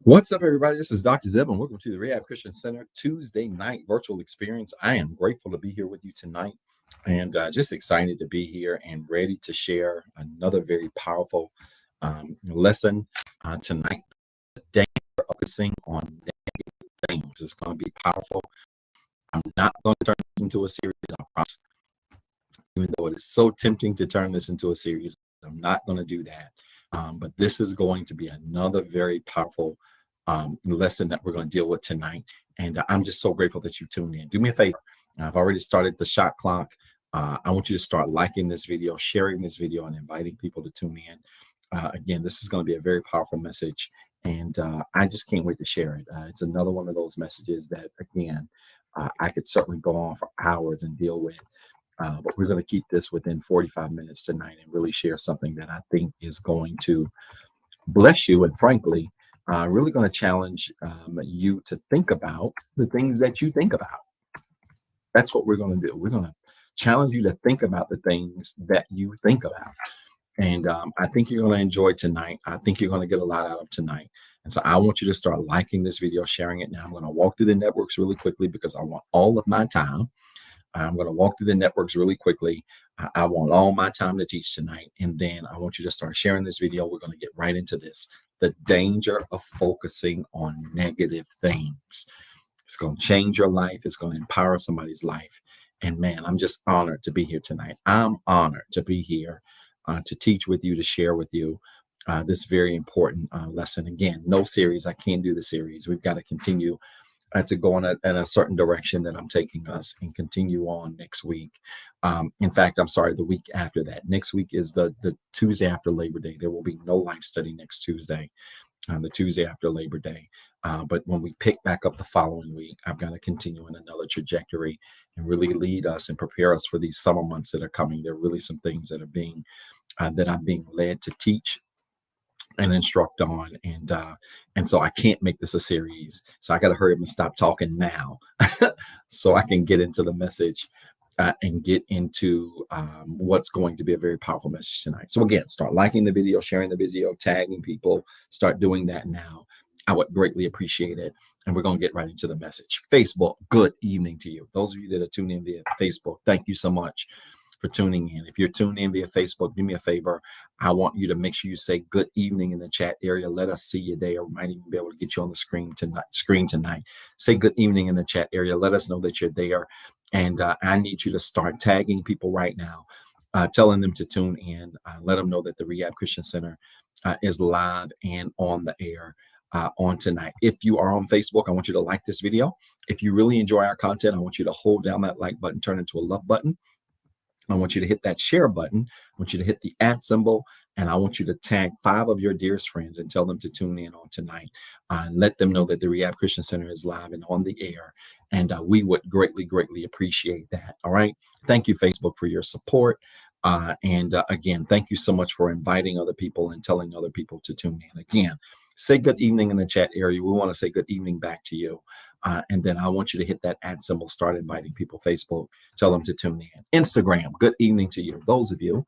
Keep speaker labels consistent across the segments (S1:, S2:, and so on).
S1: What's up, everybody? This is Dr. Zeb, and welcome to the Rehab Christian Center Tuesday night virtual experience. I am grateful to be here with you tonight and just excited to be here and ready to share another very powerful lesson tonight. Danger of focusing on negative things. It's going to be powerful. I'm not going to turn this into a series, I promise. Even though it is so tempting to turn this into a series, I'm not going to do that. But this is going to be another very powerful lesson that we're going to deal with tonight. And I'm just so grateful that you tuned in. Do me a favor. I've already started the shot clock. I want you to start liking this video, sharing this video, and inviting people to tune in. Again, this is going to be a very powerful message. And I just can't wait to share it. It's another one of those messages that, again, I could certainly go on for hours and deal with. But we're going to keep this within 45 minutes tonight and really share something that I think is going to bless you and, frankly, really going to challenge you to think about the things that you think about. That's what we're going to do. We're going to challenge you to think about the things that you think about. And I think you're going to enjoy tonight. I think you're going to get a lot out of tonight. And so I want you to start liking this video, sharing it now. I'm going to walk through the networks really quickly because I want all of my time. I'm going to walk through the networks really quickly. I want all my time to teach tonight. And then I want you to start sharing this video. We're going to get right into this. The danger of focusing on negative things. It's going to change your life. It's going to empower somebody's life. And man, I'm just honored to be here tonight. I'm honored to be here to teach with you, to share with you this very important lesson. Again, no series. I can't do the series. We've got to continue to go in a certain direction that I'm taking us and continue on next week. In fact, I'm sorry, the week after that. Next week is the Tuesday after Labor Day. There will be no life study next Tuesday, the Tuesday after Labor Day. But when we pick back up the following week, I've got to continue in another trajectory and really lead us and prepare us for these summer months that are coming. There are really some things that I'm being led to teach and instruct on, and so I can't make this a series, so I got to hurry up and stop talking now so I can get into the message and get into what's going to be a very powerful message tonight. So again, start liking the video, sharing the video, tagging people. Start doing that now. I would greatly appreciate it. And we're going to get right into the message. Facebook, good evening to you. Those of you that are tuned in via Facebook, thank you so much for tuning in. If you're tuned in via Facebook, do me a favor. I want you to make sure you say good evening in the chat area. Let us see you there. We might even be able to get you on the screen tonight. Say good evening in the chat area. Let us know that you're there. And I need you to start tagging people right now, telling them to tune in. Let them know that the Rehab Christian Center is live and on the air on tonight. If you are on Facebook, I want you to like this video. If you really enjoy our content, I want you to hold down that like button, turn it into a love button. I want you to hit that share button. I want you to hit the @ symbol, and I want you to tag 5 of your dearest friends and tell them to tune in on tonight. And let them know that the Rehab Christian Center is live and on the air. And we would greatly, greatly appreciate that. All right. Thank you, Facebook, for your support. And again, thank you so much for inviting other people and telling other people to tune in. Again, say good evening in the chat area. We want to say good evening back to you. And then I want you to hit that @ symbol, start inviting people. Facebook, tell them to tune in. Instagram, good evening to you. Those of you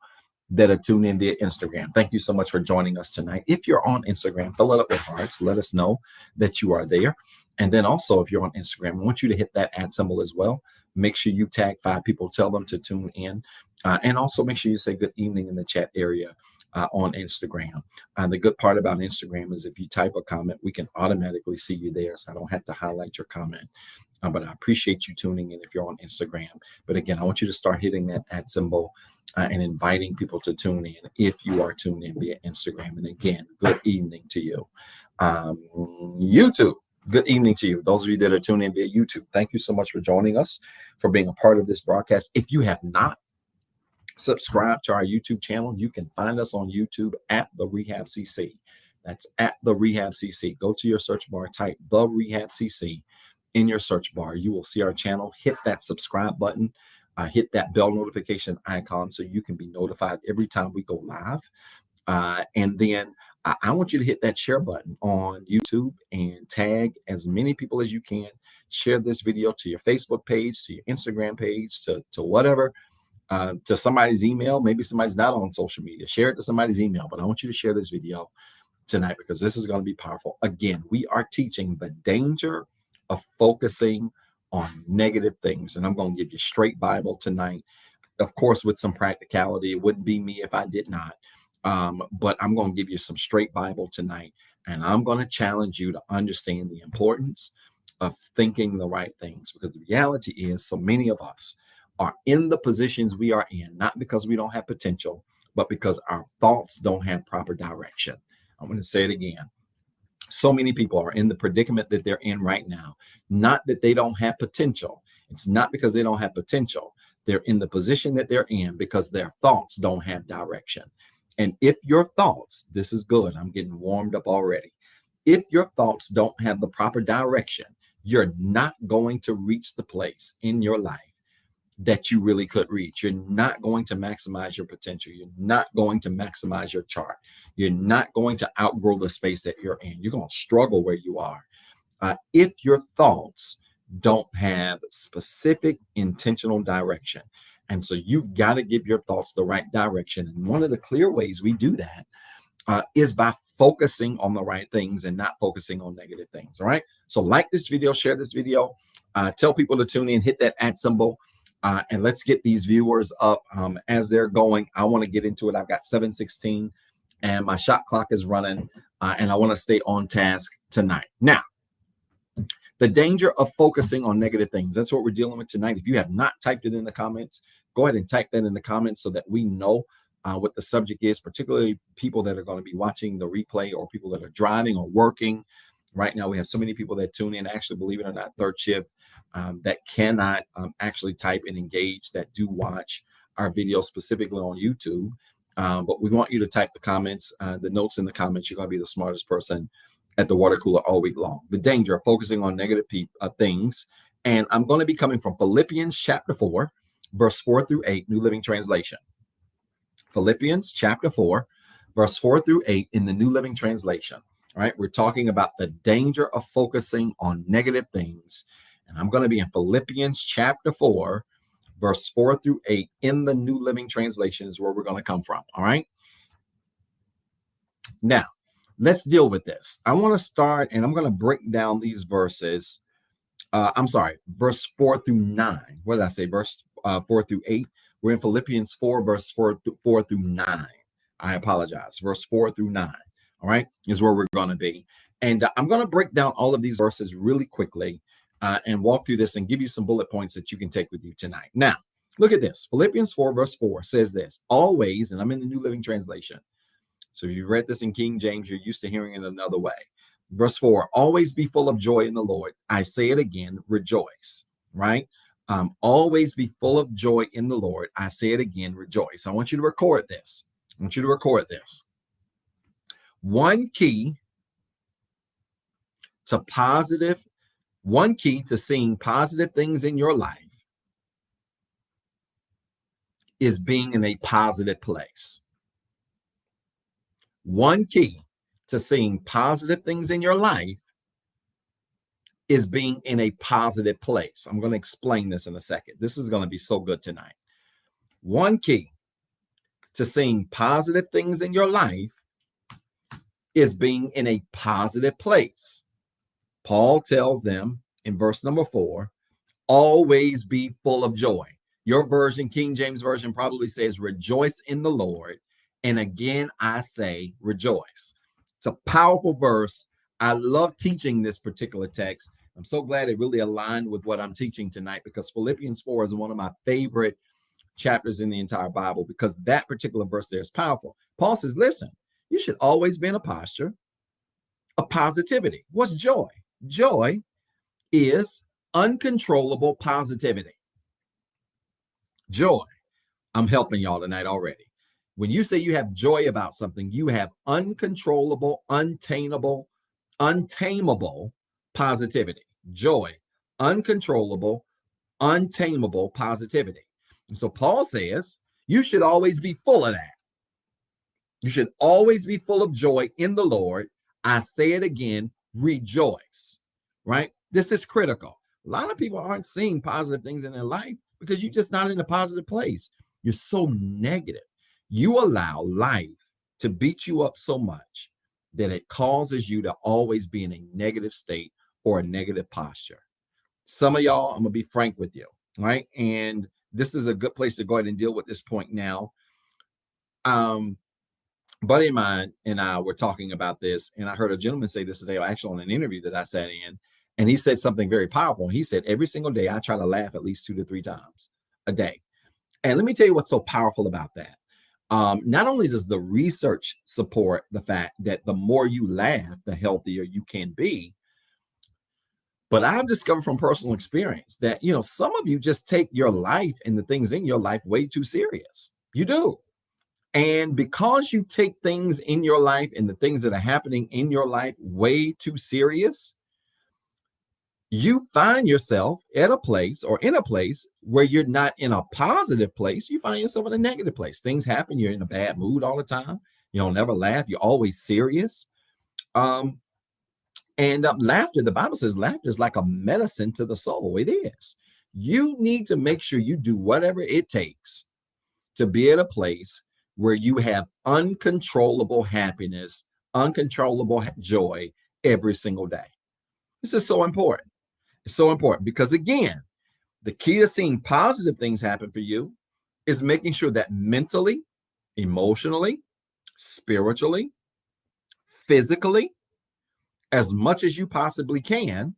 S1: that are tuned in via Instagram, thank you so much for joining us tonight. If you're on Instagram, fill it up with hearts. Let us know that you are there. And then also, if you're on Instagram, I want you to hit that @ symbol as well. Make sure you tag 5 people, tell them to tune in. And also make sure you say good evening in the chat area on Instagram. The good part about Instagram is if you type a comment, we can automatically see you there, so I don't have to highlight your comment. But I appreciate you tuning in if you're on Instagram. But again, I want you to start hitting that @ symbol and inviting people to tune in if you are tuned in via Instagram. And again, good evening to you. YouTube, good evening to you. Those of you that are tuned in via YouTube, thank you so much for joining us, for being a part of this broadcast. If you have not subscribe to our YouTube channel, you can find us on YouTube at The Rehab CC. That's at The Rehab CC. Go to your search bar, type The Rehab CC in your search bar. You will see our channel. Hit that subscribe button. Hit that bell notification icon so you can be notified every time we go live. And then I want you to hit that share button on YouTube and tag as many people as you can. Share this video to your Facebook page, to your Instagram page, to whatever. To somebody's email. Maybe somebody's not on social media. Share it to somebody's email, but I want you to share this video tonight because this is going to be powerful. Again, we are teaching the danger of focusing on negative things. And I'm going to give you straight Bible tonight, of course, with some practicality. It wouldn't be me if I did not. But I'm going to give you some straight Bible tonight. And I'm going to challenge you to understand the importance of thinking the right things, because the reality is so many of us are in the positions we are in, not because we don't have potential, but because our thoughts don't have proper direction. I'm going to say it again. So many people are in the predicament that they're in right now, not that they don't have potential. It's not because they don't have potential. They're in the position that they're in because their thoughts don't have direction. And if your thoughts, this is good, I'm getting warmed up already. If your thoughts don't have the proper direction, you're not going to reach the place in your life that you really could reach. You're not going to maximize your potential. You're not going to maximize your chart. You're not going to outgrow the space that you're in. You're going to struggle where you are if your thoughts don't have specific intentional direction. And so you've got to give your thoughts the right direction. And one of the clear ways we do that is by focusing on the right things and not focusing on negative things. All right. So like this video, share this video, tell people to tune in, hit that @ symbol. And let's get these viewers up as they're going. I want to get into it. I've got 7:16 and my shot clock is running, and I want to stay on task tonight. Now, the danger of focusing on negative things. That's what we're dealing with tonight. If you have not typed it in the comments, go ahead and type that in the comments so that we know what the subject is, particularly people that are going to be watching the replay or people that are driving or working. Right now, we have so many people that tune in, actually, believe it or not, third shift, that cannot actually type and engage, that do watch our videos specifically on YouTube. But we want you to type the comments, the notes in the comments. You're going to be the smartest person at the water cooler all week long. The danger of focusing on negative things. And I'm going to be coming from Philippians chapter 4, verse 4 through 8, New Living Translation. Philippians chapter 4, verse 4 through 8 in the New Living Translation. All right, we're talking about the danger of focusing on negative things. And I'm going to be in Philippians chapter 4, verse 4 through 8 in the New Living Translation is where we're going to come from. All right. Now, let's deal with this. I want to start, and I'm going to break down these verses. Verse 4 through 9. What did I say? Verse 4 through 8. We're in Philippians 4, verse 4 through 9. I apologize. Verse 4 through 9. All right, is where we're going to be. And I'm going to break down all of these verses really quickly and walk through this and give you some bullet points that you can take with you tonight. Now, look at this. Philippians 4, verse 4 says this: always, and I'm in the New Living Translation. So if you've read this in King James, you're used to hearing it another way. Verse 4, always be full of joy in the Lord. I say it again, rejoice, right? Always be full of joy in the Lord. I say it again, rejoice. I want you to record this. One key to seeing positive things in your life is being in a positive place. One key to seeing positive things in your life is being in a positive place. I'm going to explain this in a second. This is going to be so good tonight. One key to seeing positive things in your life is being in a positive place. Paul tells them in verse number 4, always be full of joy. Your version, King James Version, probably says rejoice in the Lord. And again, I say rejoice. It's a powerful verse. I love teaching this particular text. I'm so glad it really aligned with what I'm teaching tonight, because Philippians 4 is one of my favorite chapters in the entire Bible, because that particular verse there is powerful. Paul says, listen, you should always be in a posture of positivity. What's joy? Joy is uncontrollable positivity. Joy. I'm helping y'all tonight already. When you say you have joy about something, you have uncontrollable, untamable positivity. Joy, uncontrollable, untamable positivity. And so Paul says you should always be full of that. You should always be full of joy in the Lord. I say it again, rejoice, right? This is critical. A lot of people aren't seeing positive things in their life because you're just not in a positive place. You're so negative. You allow life to beat you up so much that it causes you to always be in a negative state or a negative posture. Some of y'all, I'm going to be frank with you, right? And this is a good place to go ahead and deal with this point now. Buddy of mine and I were talking about this, and I heard a gentleman say this today, actually on an interview that I sat in, and he said something very powerful. He said, every single day I try to laugh at least 2 to 3 times a day. And let me tell you what's so powerful about that. Not only does the research support the fact that the more you laugh, the healthier you can be, but I've discovered from personal experience that, some of you just take your life and the things in your life way too serious. You do. And because you take things in your life and the things that are happening in your life way too serious, you find yourself at a place or in a place where you're not in a positive place. You find yourself in a negative place. Things happen. You're in a bad mood all the time. You don't never laugh. You're always serious. Laughter, the Bible says laughter is like a medicine to the soul. It is. You need to make sure you do whatever it takes to be at a place where you have uncontrollable happiness, uncontrollable joy every single day. This is so important. It's so important because, again, the key to seeing positive things happen for you is making sure that mentally, emotionally, spiritually, physically, as much as you possibly can,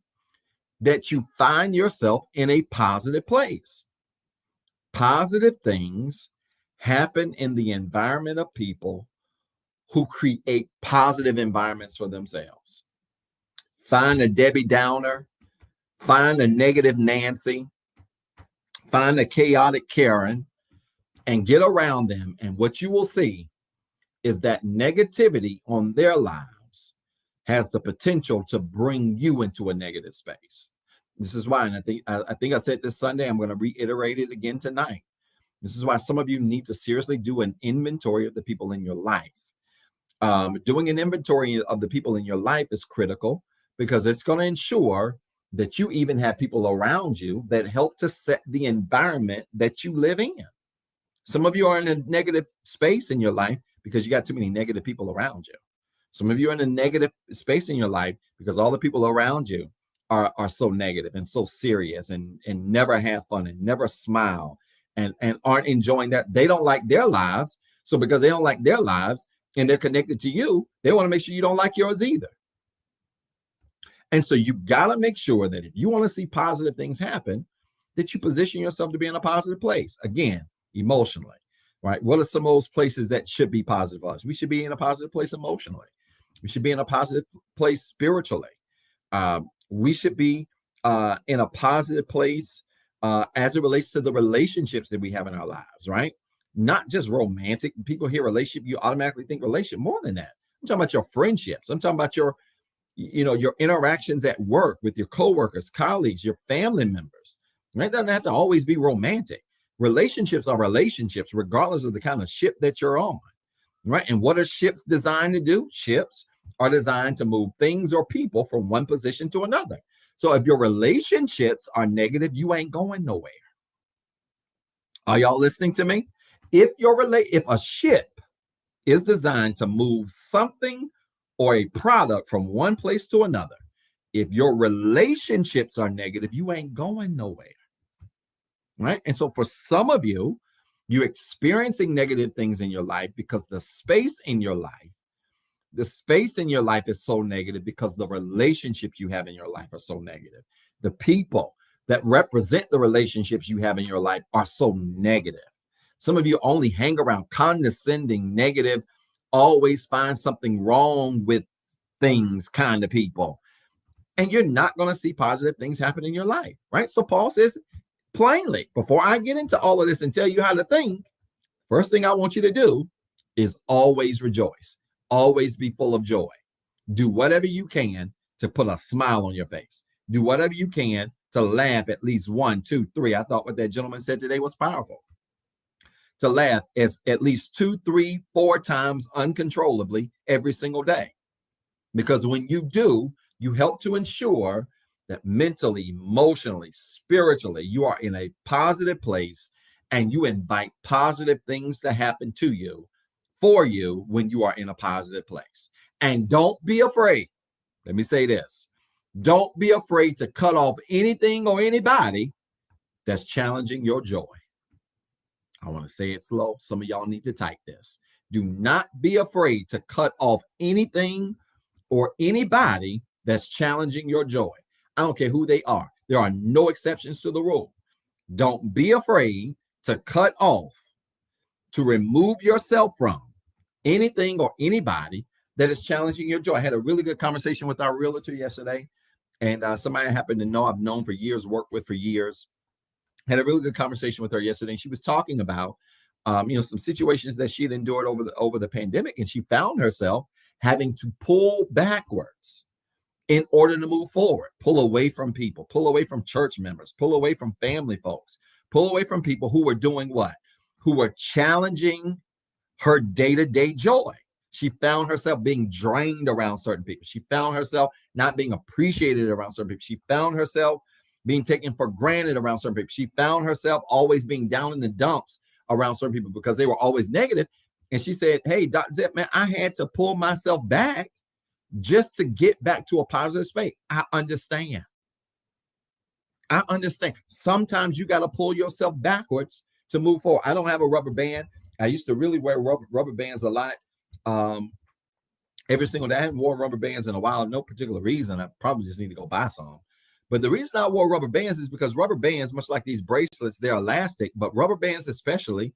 S1: that you find yourself in a positive place. Positive things happen in the environment of people who create positive environments for themselves. Find a Debbie Downer, find a negative Nancy, find a chaotic Karen, and get around them. And what you will see is that negativity on their lives has the potential to bring you into a negative space. This is why, and I think I said this Sunday, I'm going to reiterate it again tonight. This is why some of you need to seriously do an inventory of the people in your life. Doing an inventory of the people in your life is critical because it's going to ensure that you even have people around you that help to set the environment that you live in. Some of you are in a negative space in your life because you got too many negative people around you. Some of you are in a negative space in your life because all the people around you are so negative and so serious and never have fun and never smile and aren't enjoying that. They don't like their lives. So because they don't like their lives and they're connected to you, they want to make sure you don't like yours either. And so you've got to make sure that if you want to see positive things happen, that you position yourself to be in a positive place. Again, emotionally, right? What are some of those places that should be positive for us? We should be in a positive place emotionally. We should be in a positive place spiritually. We should be in a positive place as it relates to the relationships that we have in our lives, right? Not just romantic. People hear relationship, you automatically think relationship. More than that. I'm talking about your friendships. I'm talking about your interactions at work with your coworkers, colleagues, your family members. Right? It doesn't have to always be romantic. Relationships are relationships, regardless of the kind of ship that you're on. Right? And what are ships designed to do? Ships are designed to move things or people from one position to another. So if your relationships are negative, you ain't going nowhere. Are y'all listening to me? If a ship is designed to move something or a product from one place to another, if your relationships are negative, you ain't going nowhere. Right? And so for some of you, you're experiencing negative things in your life because the space in your life is so negative because the relationships you have in your life are so negative. The people that represent the relationships you have in your life are so negative. Some of you only hang around condescending, negative, always find something wrong with things kind of people. And you're not going to see positive things happen in your life, right? So Paul says plainly, before I get into all of this and tell you how to think, first thing I want you to do is always rejoice. Always be full of joy. Do whatever you can to put a smile on your face. Do whatever you can to laugh at least 1, 2, 3. I thought what that gentleman said today was powerful. To laugh as at least 2, 3, 4 times uncontrollably every single day. Because when you do, you help to ensure that mentally, emotionally, spiritually, you are in a positive place and you invite positive things to happen to you for you when you are in a positive place. And don't be afraid. Let me say this. Don't be afraid to cut off anything or anybody that's challenging your joy. I want to say it slow. Some of y'all need to type this. Do not be afraid to cut off anything or anybody that's challenging your joy. I don't care who they are. There are no exceptions to the rule. Don't be afraid to cut off, to remove yourself from anything or anybody that is challenging your joy. I had a really good conversation with our realtor yesterday, and somebody I happen to know, I've known for years, worked with for years. Had a really good conversation with her yesterday. And she was talking about, some situations that she had endured over the pandemic, and she found herself having to pull backwards in order to move forward, pull away from people, pull away from church members, pull away from family folks, pull away from people who were doing what? Who were challenging her day-to-day joy. She found herself being drained around certain people. She found herself not being appreciated around certain people. She found herself being taken for granted around certain people. She found herself always being down in the dumps around certain people because they were always negative. And she said, hey, Dr. Zep, man, I had to pull myself back just to get back to a positive space. I understand. Sometimes you got to pull yourself backwards to move forward. I don't have a rubber band. I used to really wear rubber bands a lot. Every single day. I haven't worn rubber bands in a while. No particular reason. I probably just need to go buy some. But the reason I wore rubber bands is because rubber bands, much like these bracelets, they're elastic, but rubber bands especially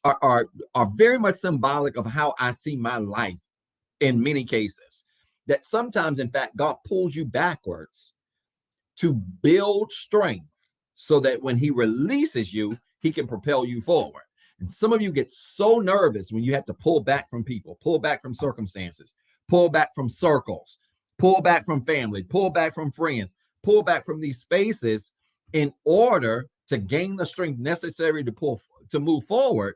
S1: are very much symbolic of how I see my life in many cases. That sometimes, in fact, God pulls you backwards to build strength so that when he releases you, he can propel you forward. And some of you get so nervous when you have to pull back from people, pull back from circumstances, pull back from circles, pull back from family, pull back from friends, pull back from these spaces in order to gain the strength necessary to move forward,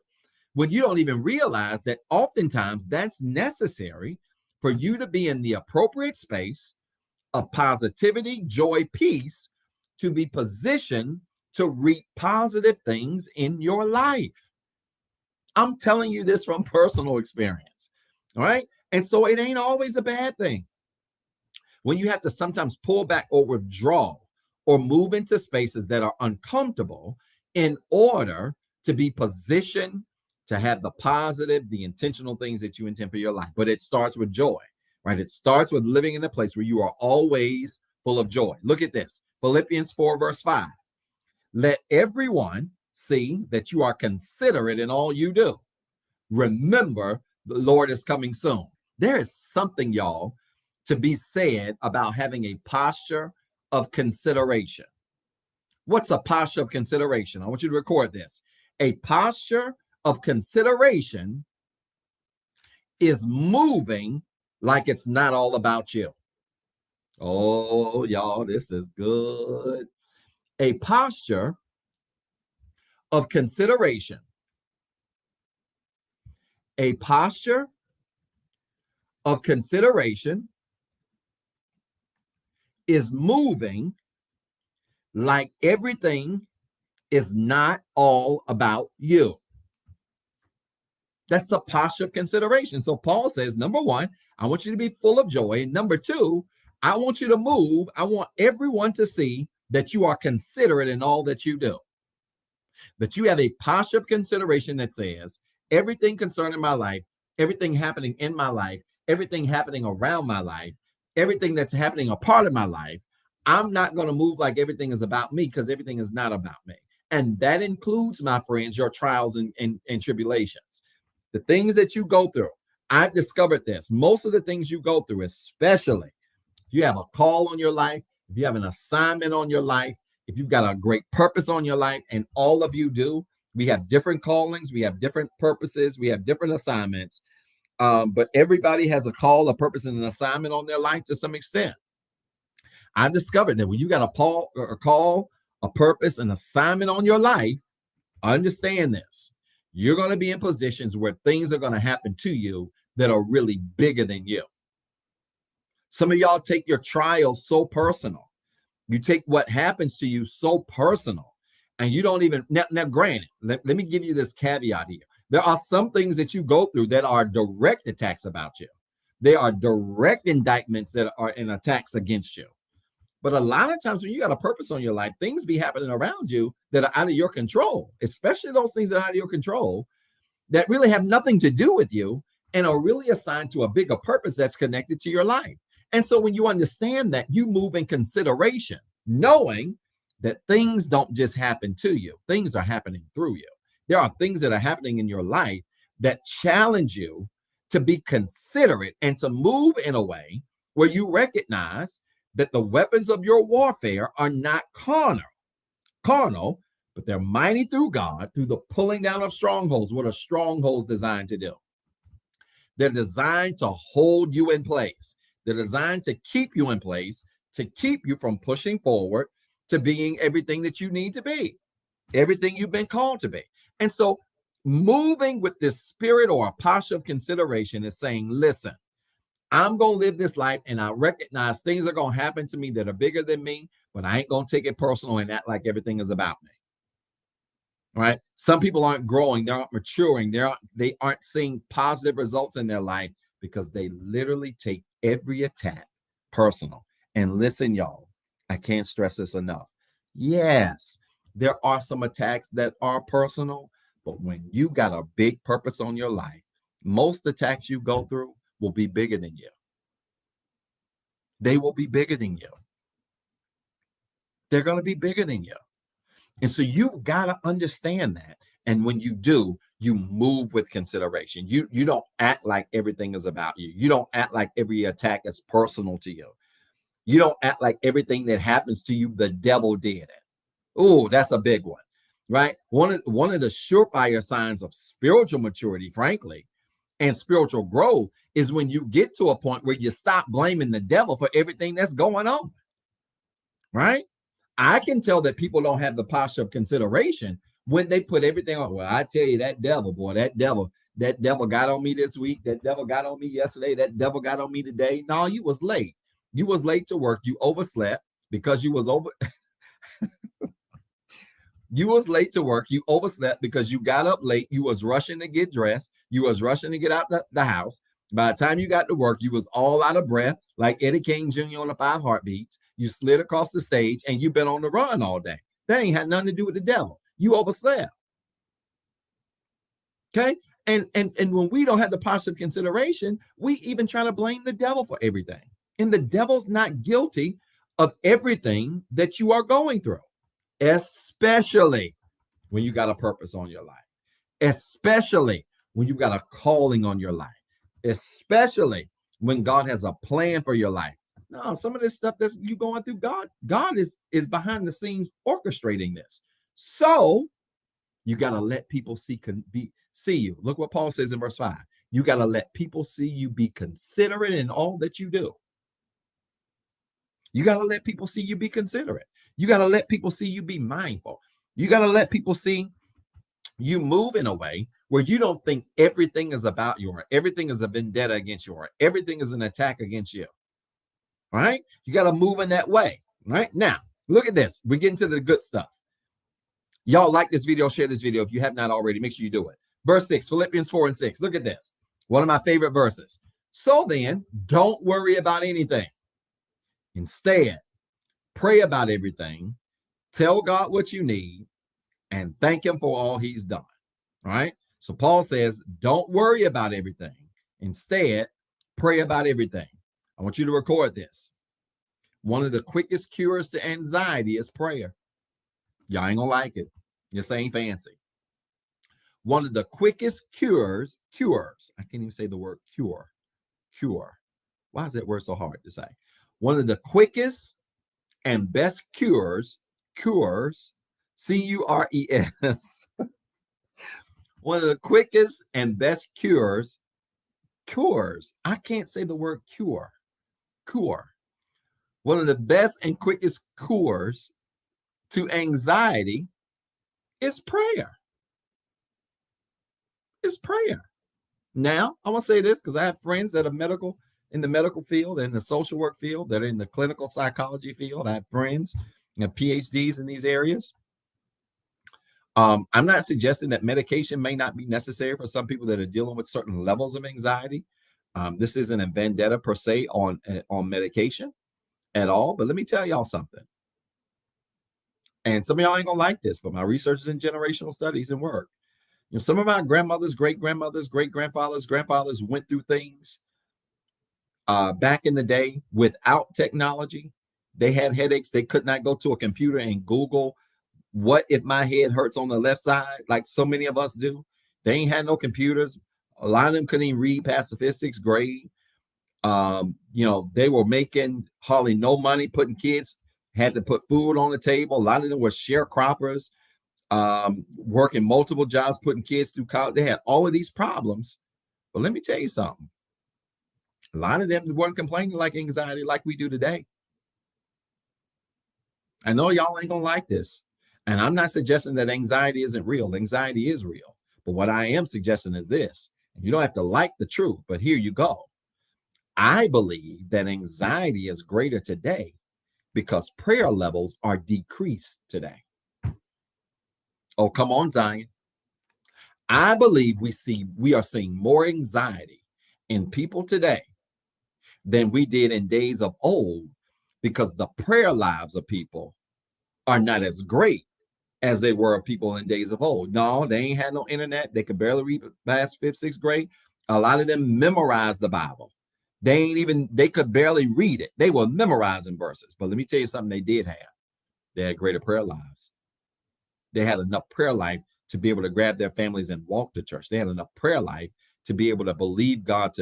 S1: when you don't even realize that oftentimes that's necessary for you to be in the appropriate space of positivity, joy, peace, to be positioned to reap positive things in your life. I'm telling you this from personal experience. All right. And so it ain't always a bad thing when you have to sometimes pull back or withdraw or move into spaces that are uncomfortable in order to be positioned to have the positive, the intentional things that you intend for your life. But it starts with joy, right? It starts with living in a place where you are always full of joy. Look at this. Philippians 4, verse 5. Let everyone see that you are considerate in all you do. Remember, the Lord is coming soon. There is something, y'all, to be said about having a posture of consideration. What's a posture of consideration? I want you to record this. A posture of consideration is moving like it's not all about you. Oh, y'all, this is good. A posture of consideration. A posture of consideration is moving like everything is not all about you. That's a posture of consideration. So Paul says, number one, I want you to be full of joy. And number two, I want you to move. I want everyone to see that you are considerate in all that you do. That you have a posture of consideration that says, everything concerning my life, everything happening in my life, everything happening around my life, everything that's happening a part of my life, I'm not going to move like everything is about me, because everything is not about me. And that includes, my friends, your trials and tribulations. The things that you go through. I've discovered this. Most of the things you go through, especially if you have a call on your life, if you have an assignment on your life, if you've got a great purpose on your life, and all of you do, we have different callings, we have different purposes, we have different assignments, but everybody has a call, a purpose, and an assignment on their life to some extent. I've discovered that when you got a call, a purpose, an assignment on your life, understand this. You're going to be in positions where things are going to happen to you that are really bigger than you. Some of y'all take your trials so personal. You take what happens to you so personal, and you don't even, now granted, let me give you this caveat here. There are some things that you go through that are direct attacks about you. They are direct indictments that are in attacks against you. But a lot of times when you got a purpose on your life, things be happening around you that are out of your control, especially those things that are out of your control that really have nothing to do with you and are really assigned to a bigger purpose that's connected to your life. And so when you understand that, you move in consideration, knowing that things don't just happen to you, things are happening through you. There are things that are happening in your life that challenge you to be considerate and to move in a way where you recognize that the weapons of your warfare are not carnal, but they're mighty through God, through the pulling down of strongholds. What are strongholds designed to do? They're designed to hold you in place. They're designed to keep you in place, to keep you from pushing forward to being everything that you need to be, everything you've been called to be. And so moving with this spirit or a posture of consideration is saying, listen, I'm going to live this life and I recognize things are going to happen to me that are bigger than me, but I ain't going to take it personal and act like everything is about me. Right? Some people aren't growing, they aren't maturing, they aren't seeing positive results in their life because they literally take every attack personal. And listen, y'all, I can't stress this enough. Yes, there are some attacks that are personal, but when you got a big purpose on your life, most attacks you go through will be bigger than you. They will be bigger than you. They're going to be bigger than you. And so you've got to understand that. And when you do, you move with consideration. You don't act like everything is about you. You don't act like every attack is personal to you. You don't act like everything that happens to you, the devil did it. Oh, that's a big one, right? One of the surefire signs of spiritual maturity, frankly, and spiritual growth is when you get to a point where you stop blaming the devil for everything that's going on, right? I can tell that people don't have the posture of consideration when they put everything on. Well, I tell you, that devil, boy, that devil got on me this week. That devil got on me yesterday. That devil got on me today. No, you was late. You was late to work. You overslept because you was over. You was late to work. You overslept because you got up late. You was rushing to get dressed. You was rushing to get out the house. By the time you got to work, you was all out of breath, like Eddie King Jr. on the 5 Heartbeats. You slid across the stage and you've been on the run all day. That ain't had nothing to do with the devil. You overslept. Okay? And when we don't have the posture of consideration, we even try to blame the devil for everything. And the devil's not guilty of everything that you are going through, especially when you got a purpose on your life, especially when you got a calling on your life, especially when God has a plan for your life. No, some of this stuff that you going through, God is behind the scenes orchestrating this. So you got to let people see you. Look what Paul says in verse 5. You got to let people see you be considerate in all that you do. You got to let people see you be considerate. You got to let people see you be mindful. You got to let people see you move in a way where you don't think everything is about you, or everything is a vendetta against you, or everything is an attack against you. All right? You got to move in that way. Right? Now, look at this. We're getting to the good stuff. Y'all like this video, share this video. If you have not already, make sure you do it. Verse 6, Philippians 4:6. Look at this. One of my favorite verses. So then, don't worry about anything. Instead, pray about everything. Tell God what you need and thank him for all he's done. All right? So Paul says, don't worry about everything. Instead, pray about everything. I want you to record this. One of the quickest cures to anxiety is prayer. Y'all ain't gonna like it. This ain't fancy. One of the quickest cures, I can't even say the word cure. Why is that word so hard to say? One of the quickest and best cures, C-U-R-E-S. One of the quickest and best cures. I can't say the word cure. One of the best and quickest cures to anxiety is prayer. It's prayer. Now, I want to say this because I have friends that are in the medical field and the social work field, that are in the clinical psychology field. I have friends and PhDs in these areas. I'm not suggesting that medication may not be necessary for some people that are dealing with certain levels of anxiety. This isn't a vendetta per se on medication at all. But let me tell y'all something. And some of y'all ain't gonna like this, but my research is in generational studies and work. You know, some of our grandmothers, great grandmothers, great grandfathers went through things back in the day without technology. They had headaches. They could not go to a computer and Google what if my head hurts on the left side, like so many of us do. They ain't had no computers. A lot of them couldn't even read past the fifth, sixth grade. They were making hardly no money, putting kids, had to put food on the table. A lot of them were sharecroppers, working multiple jobs, putting kids through college. They had all of these problems. But let me tell you something. A lot of them weren't complaining like anxiety like we do today. I know y'all ain't gonna like this. And I'm not suggesting that anxiety isn't real. Anxiety is real. But what I am suggesting is this. You don't have to like the truth, but here you go. I believe that anxiety is greater today because prayer levels are decreased today. Oh, come on, Zion. I believe we are seeing more anxiety in people today than we did in days of old because the prayer lives of people are not as great as they were people in days of old. No, they ain't had no internet. They could barely read past fifth, sixth grade. A lot of them memorized the Bible. They could barely read it. They were memorizing verses. But let me tell you something they did have. They had greater prayer lives. They had enough prayer life to be able to grab their families and walk to church. They had enough prayer life to be able to believe God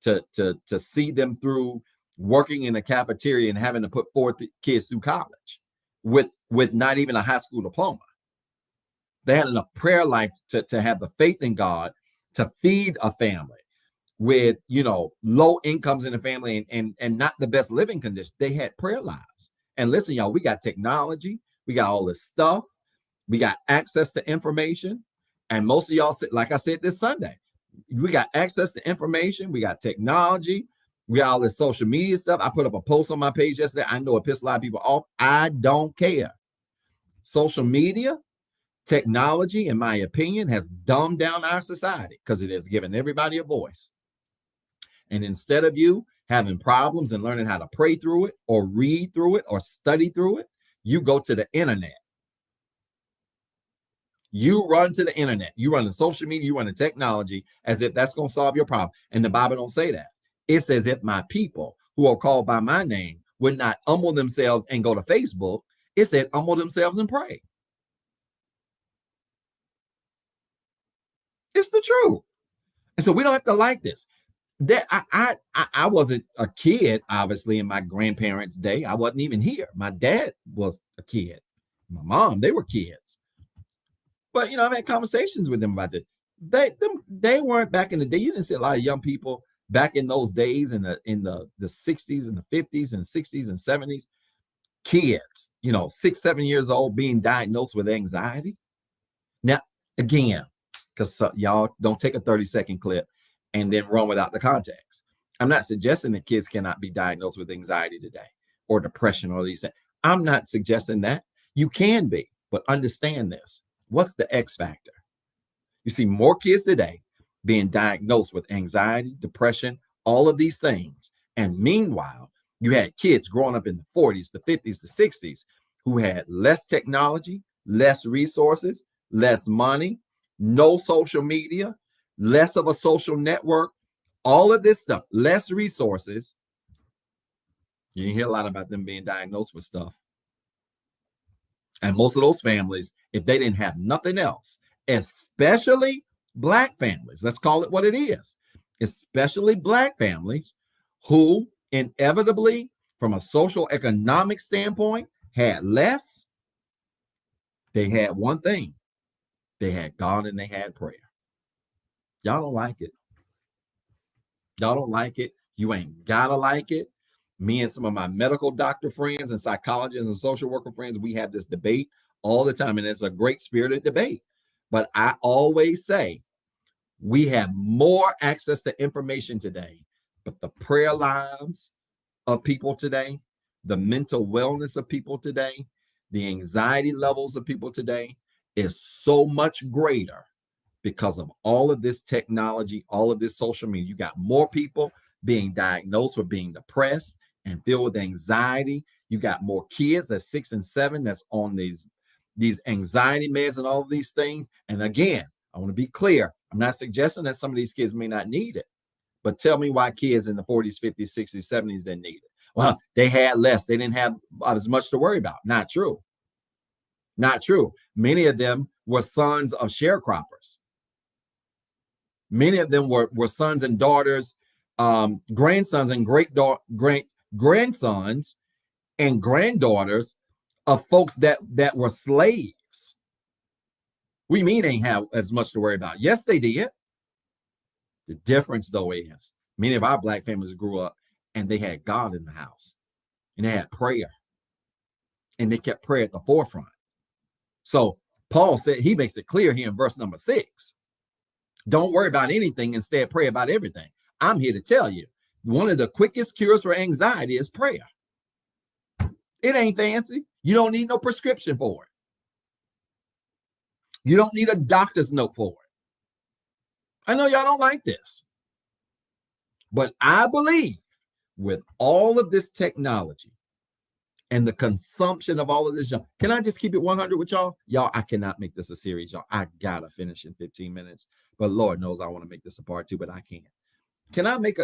S1: to see them through working in a cafeteria and having to put four kids through college with not even a high school diploma. They had enough prayer life to have the faith in God to feed a family with, low incomes in the family and not the best living conditions. They had prayer lives. And listen, y'all, we got technology. We got all this stuff. We got access to information. And most of y'all, like I said this Sunday, we got access to information. We got technology. We got all this social media stuff. I put up a post on my page yesterday. I know it pissed a lot of people off. I don't care. Social media, technology, in my opinion, has dumbed down our society because it has given everybody a voice. And instead of you having problems and learning how to pray through it or read through it or study through it, you go to the internet. You run to the internet. You run the social media. You run the technology as if that's going to solve your problem. And the Bible don't say that. It says, if my people who are called by my name would not humble themselves and go to Facebook, it said humble themselves and pray. It's the truth. And so we don't have to like this. I wasn't a kid, obviously, in my grandparents' day. I wasn't even here. My dad was a kid. My mom, they were kids. But I've had conversations with them about this. They weren't back in the day. You didn't see a lot of young people back in those days in the 60s and the 50s and 60s and 70s. Kids, 6, 7 years old being diagnosed with anxiety. Now, again, because y'all don't take a 30-second clip and then run without the context. I'm not suggesting that kids cannot be diagnosed with anxiety today or depression or these things. I'm not suggesting that. You can be, but understand this. What's the X factor? You see more kids today being diagnosed with anxiety, depression, all of these things. And meanwhile, you had kids growing up in the 40s, the 50s, the 60s who had less technology, less resources, less money, no social media, less of a social network, all of this stuff, less resources. You hear a lot about them being diagnosed with stuff. And most of those families, if they didn't have nothing else, especially Black families, let's call it what it is, especially Black families who inevitably, from a social economic standpoint, had less, they had one thing. They had God and they had prayer. Y'all don't like it. Y'all don't like it. You ain't gotta like it. Me and some of my medical doctor friends and psychologists and social worker friends, we have this debate all the time, and it's a great spirited debate. But I always say we have more access to information today, but the prayer lives of people today, the mental wellness of people today, the anxiety levels of people today, is so much greater because of all of this technology, all of this social media. You got more people being diagnosed with being depressed and filled with anxiety. You got more kids at 6 and 7 that's on these anxiety meds and all of these things. And again, I want to be clear. I'm not suggesting that some of these kids may not need it, but tell me why kids in the 40s, 50s, 60s, 70s didn't need it. Well, they had less. They didn't have as much to worry about. Not true. Not true. Many of them were sons of sharecroppers. Many of them were sons and daughters, grandsons and great grandsons and granddaughters of folks that were slaves. We mean they ain't have as much to worry about. Yes, they did. The difference, though, is many of our Black families grew up and they had God in the house and they had prayer and they kept prayer at the forefront. So Paul said, he makes it clear here in verse number 6. Don't worry about anything, instead pray about everything. I'm here to tell you, one of the quickest cures for anxiety is prayer. It ain't fancy. You don't need no prescription for it. You don't need a doctor's note for it. I know y'all don't like this, but I believe with all of this technology and the consumption of all of this, can I just keep it 100 with y'all? Y'all, I cannot make this a series, y'all. I gotta finish in 15 minutes, but Lord knows I want to make this a part 2, but I can't. Can I make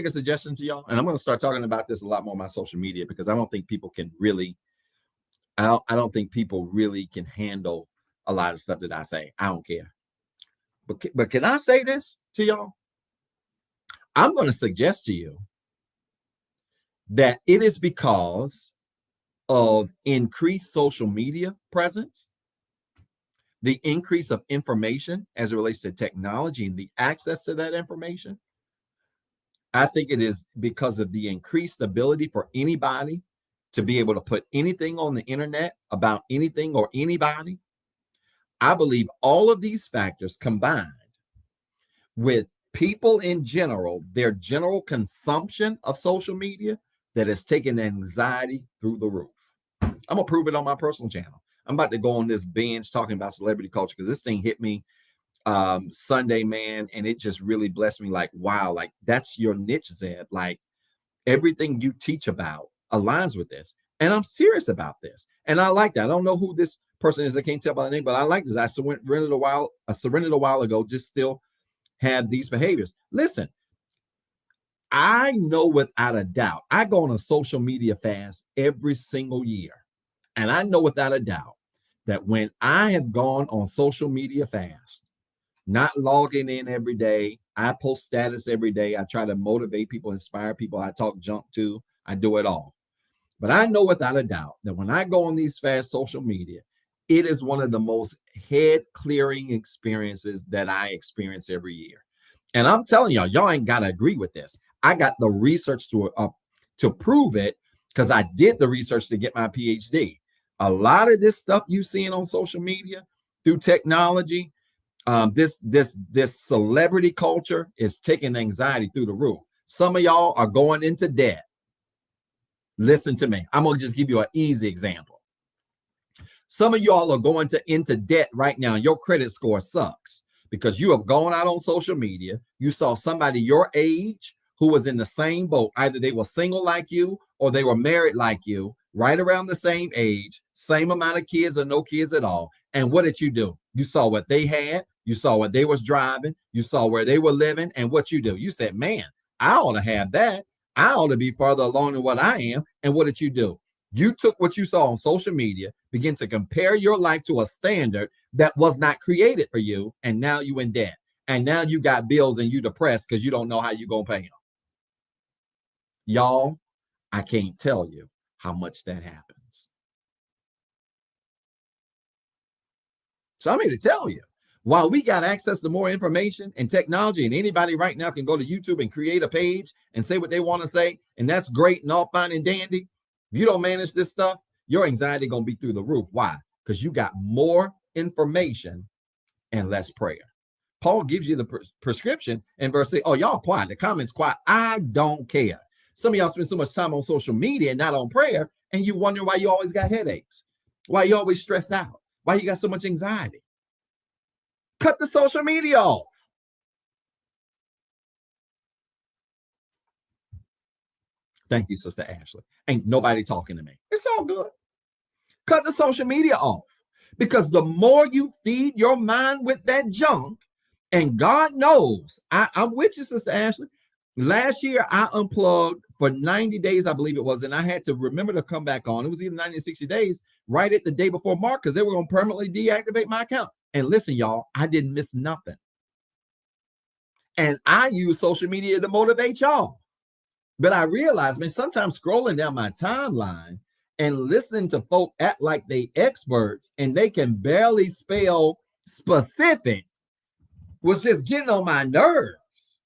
S1: a suggestion to y'all? And I'm going to start talking about this a lot more on my social media because I don't think people can really, I don't think people really can handle a lot of stuff that I say. I don't care. But can I say this to y'all? I'm going to suggest to you that it is because of increased social media presence, the increase of information as it relates to technology and the access to that information. I think it is because of the increased ability for anybody to be able to put anything on the internet about anything or anybody. I believe all of these factors combined with people in general, their general consumption of social media, that has taken anxiety through the roof. I'm going to prove it on my personal channel. I'm about to go on this binge talking about celebrity culture because this thing hit me Sunday, man, and it just really blessed me. Like, wow, like that's your niche, Zed. Like everything you teach about aligns with this. And I'm serious about this. And I like that. I don't know who this person is. I can't tell by the name, but I like this. I surrendered a while ago, just still have these behaviors. Listen, I know without a doubt, I go on a social media fast every single year. And I know without a doubt that when I have gone on social media fast, not logging in every day, I post status every day. I try to motivate people, inspire people. I talk junk to, I do it all. But I know without a doubt that when I go on these fast social media, it is one of the most head clearing experiences that I experience every year. And I'm telling y'all ain't got to agree with this. I got the research to prove it because I did the research to get my PhD. A lot of this stuff you seeing on social media through technology, this celebrity culture is taking anxiety through the roof. Some of y'all are going into debt. Listen to me. I'm going to just give you an easy example. Some of y'all are going into debt right now. Your credit score sucks because you have gone out on social media. You saw somebody your age who was in the same boat. Either they were single like you or they were married like you, right around the same age, same amount of kids or no kids at all. And what did you do? You saw what they had. You saw what they was driving. You saw where they were living. And what you do? You said, man, I ought to have that. I ought to be farther along than what I am. And what did you do? You took what you saw on social media, begin to compare your life to a standard that was not created for you. And now you in debt. And now you got bills and you depressed because you don't know how you going to pay them. Y'all, I can't tell you how much that happens. So I'm here to tell you, while we got access to more information and technology, and anybody right now can go to YouTube and create a page and say what they want to say, and that's great and all fine and dandy. If you don't manage this stuff, your anxiety going to be through the roof. Why? Because you got more information and less prayer. Paul gives you the prescription in verse 6. Oh, y'all quiet. The comments quiet. I don't care. Some of y'all spend so much time on social media and not on prayer, and you wonder why you always got headaches, why you always stressed out, Why you got so much anxiety? Cut the social media off. Thank you, Sister Ashley. Ain't nobody talking to me. It's all good. Cut the social media off. Because the more you feed your mind with that junk, and God knows, I'm with you, Sister Ashley. Last year, I unplugged for 90 days, I believe it was, and I had to remember to come back on. It was either 90 or 60 days, right at the day before Mark, because they were going to permanently deactivate my account. And listen, y'all, I didn't miss nothing. And I use social media to motivate y'all. But I realized, man, sometimes scrolling down my timeline and listening to folk act like they experts and they can barely spell specific was just getting on my nerves.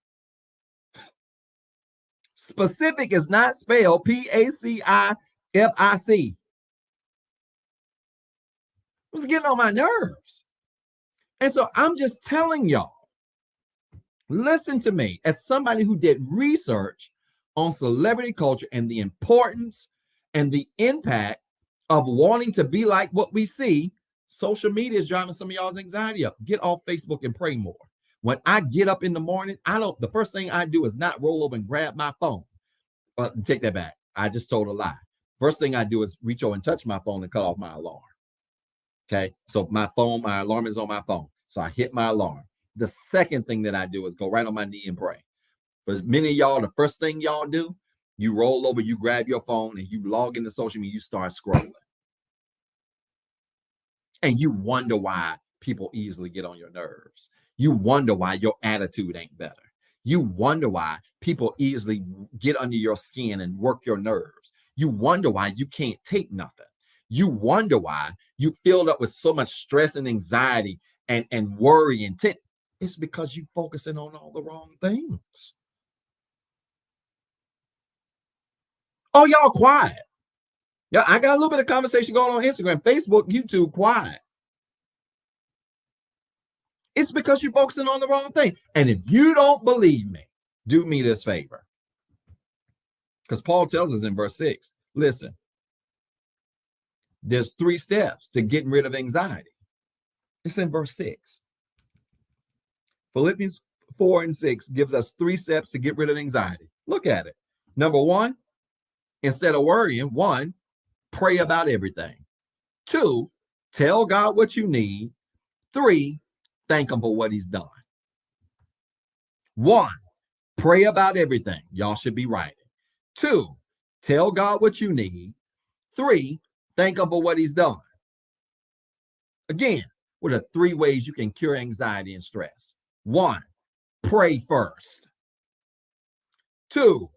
S1: Specific is not spelled Pacific. It was getting on my nerves. And so I'm just telling y'all, listen to me, as somebody who did research on celebrity culture and the importance and the impact of wanting to be like what we see, social media is driving some of y'all's anxiety up. Get off Facebook and pray more. When I get up in the morning, the first thing I do is not roll over and grab my phone. Take that back. I just told a lie. First thing I do is reach over and touch my phone and cut off my alarm. Okay. So my alarm is on my phone. So I hit my alarm. The second thing that I do is go right on my knee and pray. For many of y'all, the first thing y'all do, you roll over, you grab your phone, and you log into social media, you start scrolling. And you wonder why people easily get on your nerves. You wonder why your attitude ain't better. You wonder why people easily get under your skin and work your nerves. You wonder why you can't take nothing. You wonder why you filled up with so much stress and anxiety and worry and it's because you focusing on all the wrong things. Oh, y'all quiet. Yeah, I got a little bit of conversation going on Instagram, Facebook, YouTube, quiet. It's because you're focusing on the wrong thing. And if you don't believe me, do me this favor. Because Paul tells us in verse 6, listen, there's 3 steps to getting rid of anxiety. It's in verse 6. Philippians 4 and 6 gives us 3 steps to get rid of anxiety. Look at it. Number 1, instead of worrying, 1, pray about everything. 2, tell God what you need. 3, thank him for what he's done. 1, pray about everything. Y'all should be writing. 2, tell God what you need. 3, thank him for what he's done. Again, what are 3 ways you can cure anxiety and stress? 1, pray first. 2,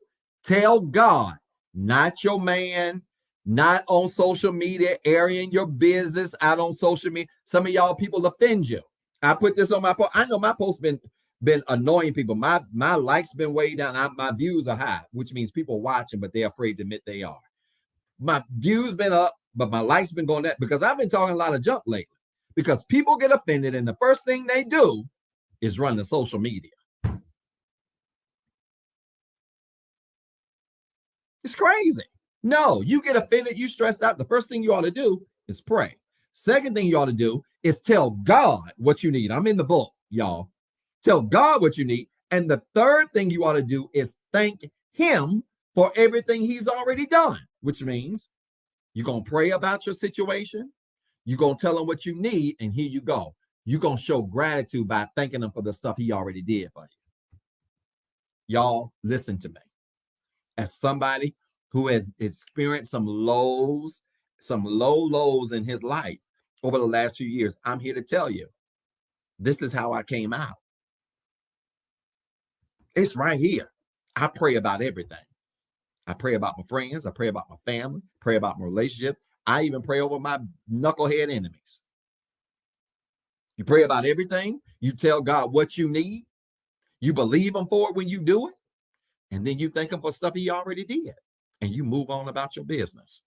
S1: tell God, not your man, not on social media, airing your business out on social media. Some of y'all people offend you. I put this on my post. I know my post been annoying people. My likes been way down. My views are high, which means people watching, but they're afraid to admit they are. My views been up, but my likes been going down because I've been talking a lot of junk lately. Because people get offended, and the first thing they do is run the social media. It's crazy. No, you get offended, you stressed out. The first thing you ought to do is pray. Second thing you ought to do is tell God what you need. I'm in the book, y'all. Tell God what you need. And the third thing you ought to do is thank him for everything he's already done, which means you're going to pray about your situation. You're going to tell him what you need, and here you go. You're going to show gratitude by thanking him for the stuff he already did for you. Y'all, listen to me. As somebody who has experienced some low lows in his life over the last few years, I'm here to tell you, this is how I came out. It's right here. I pray about everything. I pray about my friends. I pray about my family. Pray about my relationship. I even pray over my knucklehead enemies. You pray about everything. You tell God what you need. You believe him for it when you do it. And then you thank him for stuff he already did. And you move on about your business.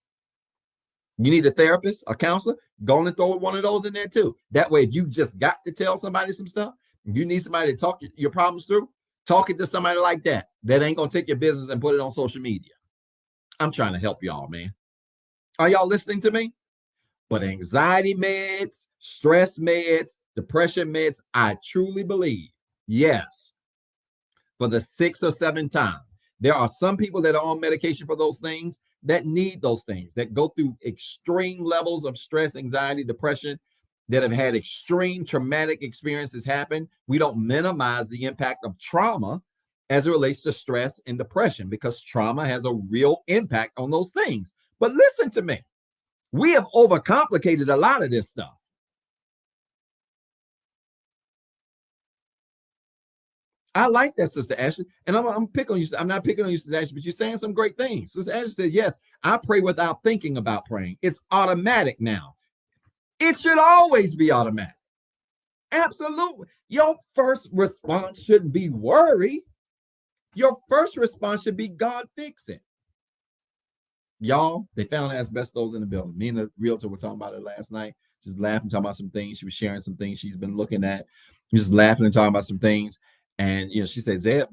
S1: You need a therapist, a counselor, go on and throw one of those in there too. That way, if you just got to tell somebody some stuff, you need somebody to talk your problems through, talk it to somebody like that. That ain't going to take your business and put it on social media. I'm trying to help y'all, man. Are y'all listening to me? But anxiety meds, stress meds, depression meds, I truly believe, yes, for the sixth or seventh time. There are some people that are on medication for those things that need those things, that go through extreme levels of stress, anxiety, depression, that have had extreme traumatic experiences happen. We don't minimize the impact of trauma as it relates to stress and depression, because trauma has a real impact on those things. But listen to me, we have overcomplicated a lot of this stuff. I like that, Sister Ashley. And I'm picking on you. I'm not picking on you, Sister Ashley, but you're saying some great things. Sister Ashley said, yes, I pray without thinking about praying. It's automatic now. It should always be automatic. Absolutely. Your first response shouldn't be worry. Your first response should be, God, fix it. Y'all, they found asbestos in the building. Me and the realtor were talking about it last night, just laughing, talking about some things. She was sharing some things she's been looking at. Just laughing and talking about some things. And, she said, Zeb,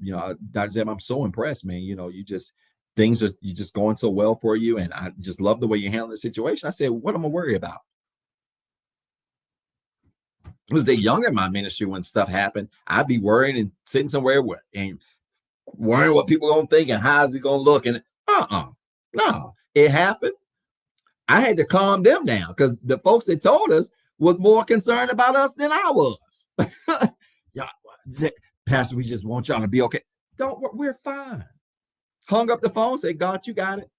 S1: Dr. Zeb, I'm so impressed, man. You just, you just going so well for you. And I just love the way you handle the situation. I said, what am I worried about? It was the younger in my ministry when stuff happened. I'd be worrying and sitting somewhere and worrying what people gonna think and how is it gonna look. And no, it happened. I had to calm them down because the folks that told us was more concerned about us than I was. Yeah, Pastor, we just want y'all to be okay. We're fine. Hung up the phone, said, God, you got it.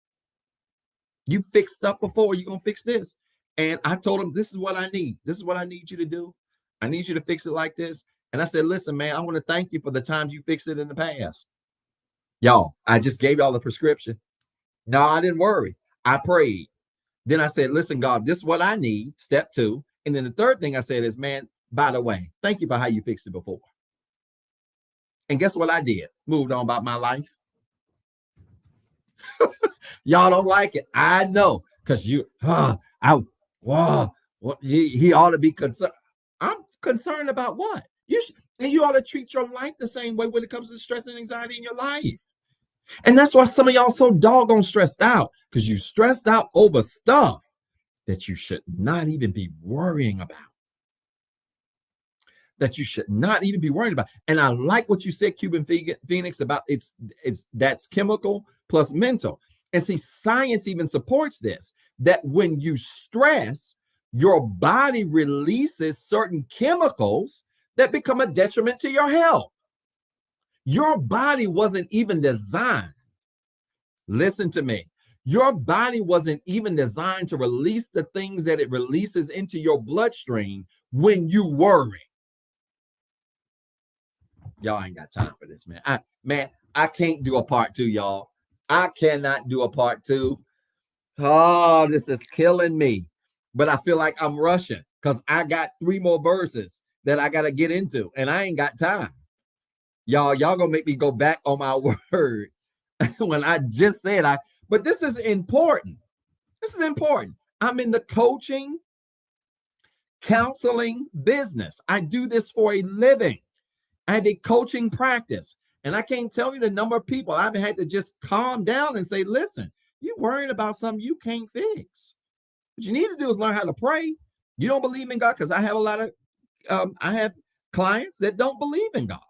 S1: You fixed stuff before, you're gonna fix this. And I told him, this is what I need. This is what I need you to do. I need you to fix it like this. And I said, listen, man, I want to thank you for the times you fixed it in the past. Y'all, I just gave y'all the prescription. No, I didn't worry. I prayed. Then I said, listen, God, this is what I need. Step 2. And then the third thing I said is, man, by the way, thank you for how you fixed it before. And guess what I did? Moved on about my life. Y'all don't like it. I know. Because he ought to be concerned. I'm concerned about what? And you ought to treat your life the same way when it comes to stress and anxiety in your life. And that's why some of y'all so doggone stressed out, because you stressed out over stuff that you should not even be worrying about. That you should not even be worried about. And I like what you said, Cuban Phoenix, about that's chemical plus mental. And see, science even supports this, that when you stress, your body releases certain chemicals that become a detriment to your health. Your body wasn't even designed. Listen to me. Your body wasn't even designed to release the things that it releases into your bloodstream when you worry. Y'all ain't got time for this, man. I can't do a part 2, y'all. I cannot do a part 2. Oh, this is killing me. But I feel like I'm rushing because I got 3 more verses that I got to get into, and I ain't got time. Y'all gonna make me go back on my word when I just said but this is important. This is important. I'm in the coaching, counseling business. I do this for a living. I have a coaching practice, and I can't tell you the number of people I've had to just calm down and say, listen, you're worrying about something you can't fix. What you need to do is learn how to pray. You don't believe in God, because I have a lot of I have clients that don't believe in God.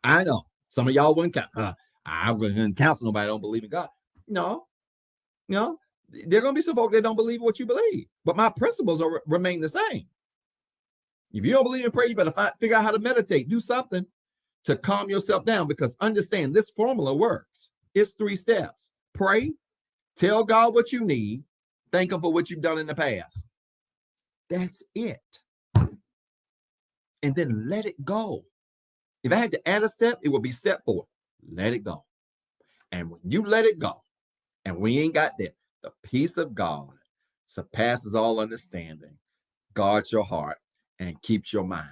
S1: I know some of y'all wouldn't I'm going to counsel nobody that don't believe in God. No, there are going to be some folk that don't believe what you believe, but my principles remain the same. If you don't believe in prayer, you better figure out how to meditate. Do something to calm yourself down, because understand this formula works. It's 3 steps. Pray, tell God what you need, thank him for what you've done in the past. That's it. And then let it go. If I had to add a step, it would be step 4. Let it go. And when you let it go, and we ain't got there, the peace of God surpasses all understanding, guards your heart, and keeps your mind.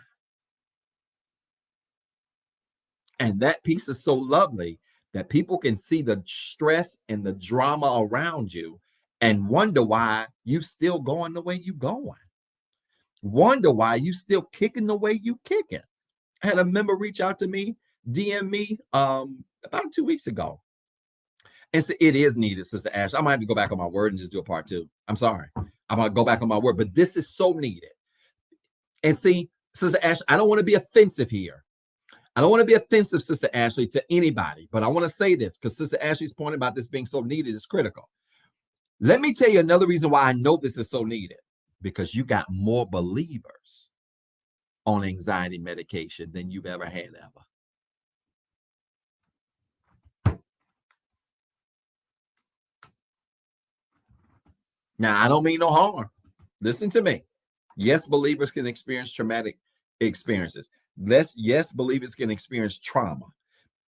S1: And that peace is so lovely that people can see the stress and the drama around you and wonder why you still going the way you going. Wonder why you still kicking the way you kicking. I had a member reach out to me, DM me about 2 weeks ago. And so it is needed, Sister Ash. I might have to go back on my word and just do a part two. I'm sorry. I'm going to go back on my word, but this is so needed. And see, Sister Ash, I don't want to be offensive here. I don't want to be offensive, Sister Ashley, to anybody, but I want to say this because Sister Ashley's point about this being so needed is critical. Let me tell you another reason why I know this is so needed, because you got more believers on anxiety medication than you've ever had ever. Now, I don't mean no harm. Listen to me. Yes, believers can experience traumatic experiences. Yes, believers can experience trauma.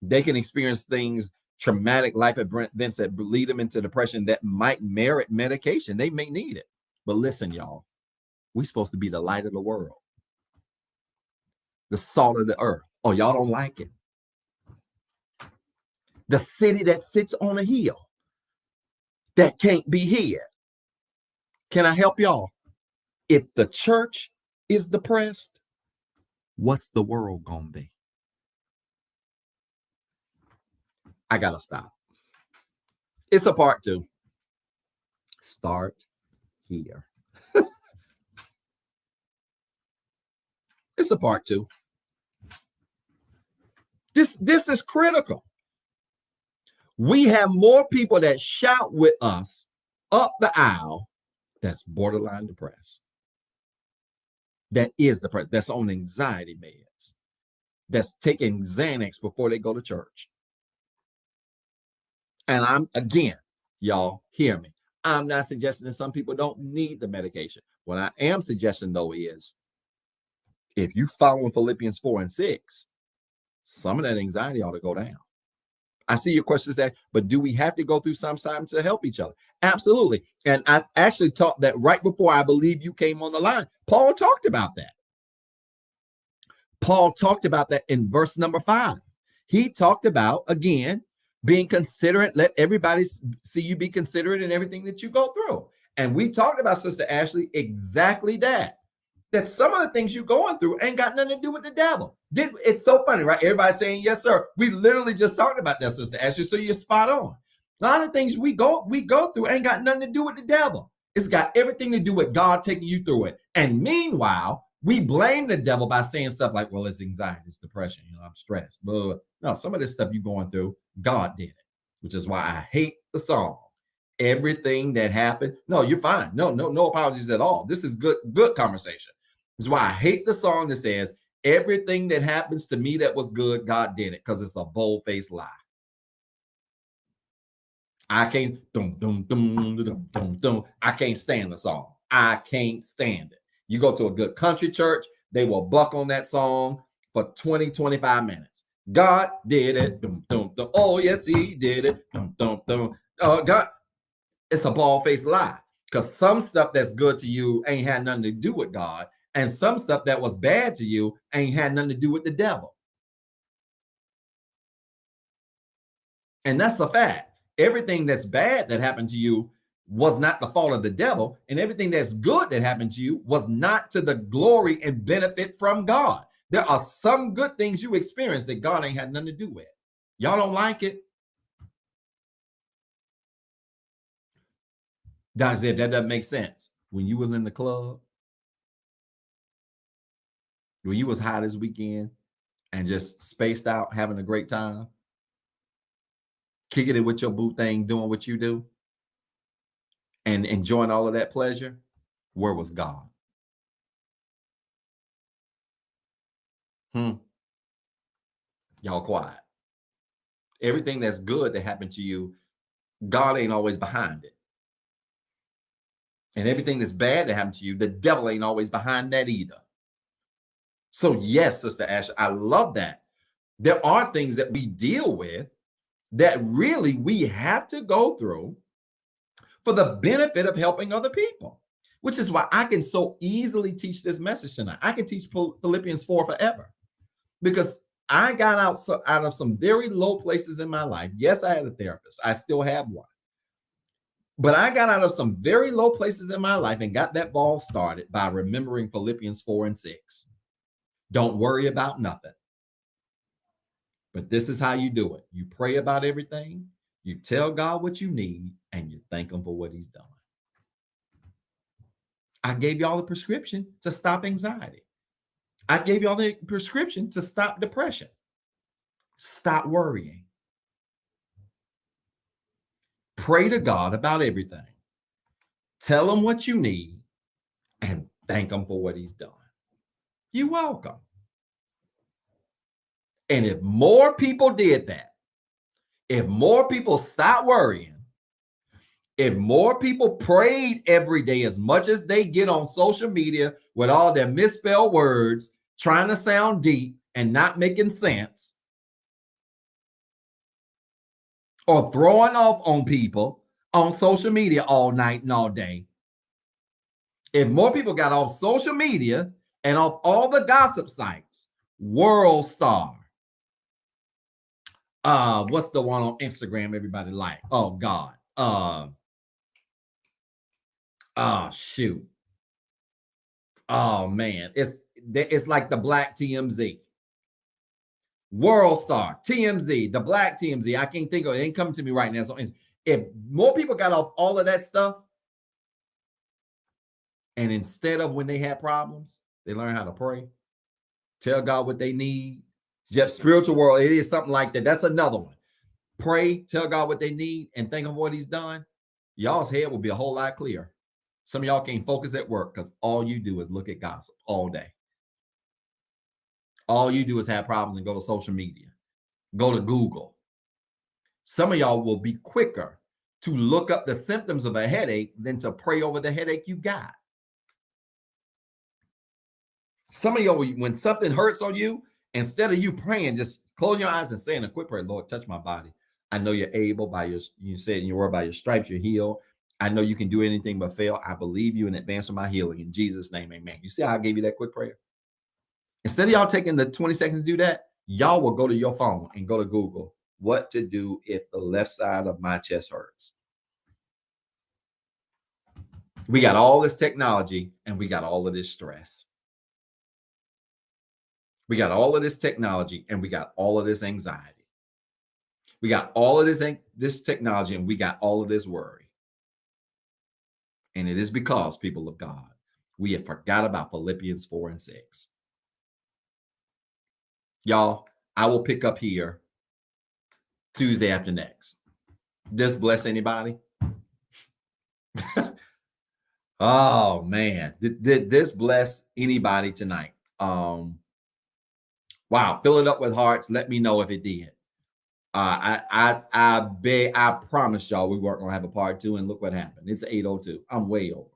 S1: They can experience things, traumatic life events that lead them into depression that might merit medication. They may need it. But listen, y'all, we're supposed to be the light of the world, the salt of the earth. Oh, y'all don't like it. The city that sits on a hill that can't be hid. Can I help y'all? If the church is depressed, what's the world gonna be? I gotta stop. It's a part two. Start here. It's a part two. This is critical. We have more people that shout with us up the aisle that's borderline depressed. That is depressed. That's on anxiety meds. That's taking Xanax before they go to church. And I'm, again, y'all hear me. I'm not suggesting that some people don't need the medication. What I am suggesting, though, is if you follow Philippians 4 and 6, some of that anxiety ought to go down. I see your question there, but do we have to go through some time to help each other? Absolutely. And I actually taught that right before I believe you came on the line. Paul talked about that. Paul talked about that in verse number 5. He talked about, again, being considerate. Let everybody see you be considerate in everything that you go through. And we talked about, Sister Ashley, exactly that. That some of the things you're going through ain't got nothing to do with the devil. It's so funny, right? Everybody's saying, yes, sir. We literally just talked about that, Sister Ashley, so you're spot on. A lot of things we go through ain't got nothing to do with the devil. It's got everything to do with God taking you through it. And meanwhile, we blame the devil by saying stuff like, well, it's anxiety, it's depression, I'm stressed. But no, some of this stuff you're going through, God did it, which is why I hate the song. Everything that happened. No, you're fine. No apologies at all. This is good conversation. This is why I hate the song that says, everything that happens to me that was good, God did it, because it's a bold-faced lie. I can't, I can't stand the song. I can't stand it. You go to a good country church, they will buck on that song for 20, 25 minutes. God did it. Oh, yes, he did it. Oh, God. It's a bald-faced lie, because some stuff that's good to you ain't had nothing to do with God, and some stuff that was bad to you ain't had nothing to do with the devil. And that's a fact. Everything that's bad that happened to you was not the fault of the devil, and everything that's good that happened to you was not to the glory and benefit from God. There are some good things you experienced that God ain't had nothing to do with. Y'all don't like it? Guys, if that doesn't make sense. When you was in the club, when you was high this weekend and just spaced out, having a great time, kicking it with your boo thing, doing what you do, and enjoying all of that pleasure, where was God? Y'all quiet. Everything that's good that happened to you, God ain't always behind it. And everything that's bad that happened to you, the devil ain't always behind that either. So yes, Sister Ash, I love that. There are things that we deal with that really we have to go through for the benefit of helping other people, which is why I can so easily teach this message tonight. I can teach Philippians 4 forever, because I got out of some very low places in my life. Yes, I had a therapist. I still have one. But I got out of some very low places in my life and got that ball started by remembering Philippians 4 and 6. Don't worry about nothing. But this is how you do it. You pray about everything. You tell God what you need and you thank him for what he's done. I gave y'all the prescription to stop anxiety. I gave y'all the prescription to stop depression. Stop worrying. Pray to God about everything. Tell him what you need and thank him for what he's done. You're welcome. And if more people did that, if more people stopped worrying, if more people prayed every day as much as they get on social media with all their misspelled words, trying to sound deep and not making sense, or throwing off on people on social media all night and all day, if more people got off social media and off all the gossip sites, World Star, what's the one on Instagram everybody like? Oh God. Shoot. Oh man, it's like the Black TMZ. World Star, TMZ, the Black TMZ. I can't think of it. It ain't coming to me right now. So if more people got off all of that stuff, and instead of when they had problems, they learn how to pray, tell God what they need. Yep, spiritual world, it is something like that. That's another one. Pray, tell God what they need, and think of what he's done. Y'all's head will be a whole lot clearer. Some of y'all can't focus at work because all you do is look at gossip all day. All you do is have problems and go to social media, go to Google. Some of y'all will be quicker to look up the symptoms of a headache than to pray over the headache you got. Some of y'all, when something hurts on you, instead of you praying, just close your eyes and saying a quick prayer, Lord, touch my body. I know you're able you said in your word, by your stripes, you're healed. I know you can do anything but fail. I believe you in advance of my healing. In Jesus' name, amen. You see how I gave you that quick prayer? Instead of y'all taking the 20 seconds to do that, y'all will go to your phone and go to Google, what to do if the left side of my chest hurts. We got all this technology and we got all of this stress. We got all of this technology and we got all of this anxiety. We got all of this technology and we got all of this worry. And it is because, people of God, we have forgot about Philippians 4 and 6. Y'all, I will pick up here Tuesday after next. This bless anybody? Oh man, did this bless anybody tonight? Wow, fill it up with hearts. Let me know if it did. I promise y'all we weren't gonna have a part 2, and look what happened. It's 8:02. I'm way over.